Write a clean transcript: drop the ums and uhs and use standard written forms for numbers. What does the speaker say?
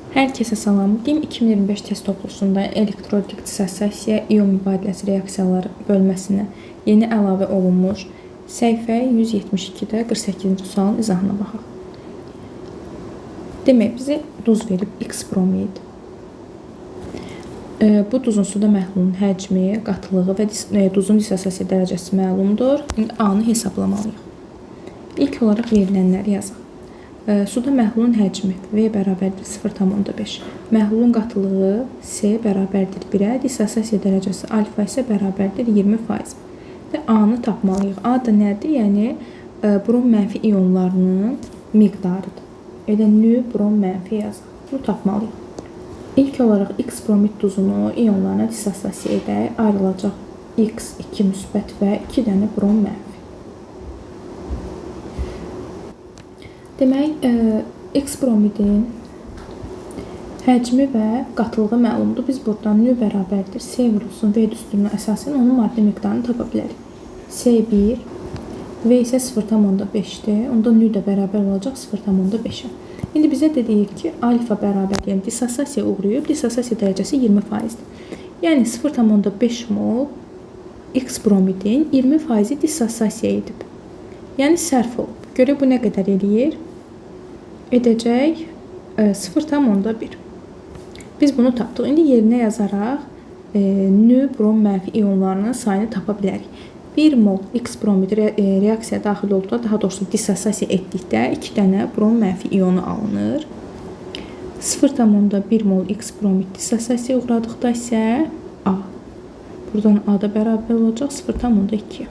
Hər kəsə salam. DİM 2025 test toplusunda elektrolik dissosiasiya, ion mübadiləsi reaksiyaları bölməsinə yeni əlavə olunmuş səhifə 172-də 48-ci sualın izahına baxaq. Demək, bizi duz verib X bromid. Bu duzun suda məhlulun həcmi, qatılığı və duzun dissosiasiya dərəcəsi məlumdur. İndi A-nı hesablamalıyıq. İlk olaraq verilənləri yazaq. Suda məhlulun həcmi V bərabərdir 0,5. Məhlulun qatılığı C bərabərdir 1-ə, dissosiasiya dərəcəsi alfa isə bərabərdir 20%. Və A-nı tapmalıyıq. A da nədir? Yəni, brom mənfi ionlarının miqdarıdır. Elə nü brom mənfi yazaq. Bunu tapmalıyıq. İlk olaraq X bromid duzunu ionlarına dissosiasiya edək. Ayrılacaq X 2 müsbət və 2 dənə brom mənfi. Demək, X bromidin həcmi və qatılığı məlumdur. Biz buradan nü bərabərdir C vurulsun V düsturuna əsasən onun maddi miqdarını tapa bilərik. C1, V isə 0,5-dir. Onda nü də bərabər olacaq 0,5-ə. İndi bizə deyir ki, alfa bərabər, yəni dissosiasiya uğrayıb, dissosiasiya dərəcəsi 20%-dir. Yəni 0,5 mol X bromidin 20%-i dissosiasiya edib. Yəni sərf olub. Görə bu nə qədər eləyir? Edəcək 0,1. Biz bunu tapdıq. İndi yerinə yazaraq nü brom mənfi ionlarının sayını tapa bilərik. 1 mol X bromid reaksiyaya daxil olduqda, daha doğrusu dissosiasiya etdikdə 2 dənə brom mənfi ionu alınır. 0,1 mol X bromid dissosiasiya uğradıqda isə A. Buradan A da bərabər olacaq 0,2.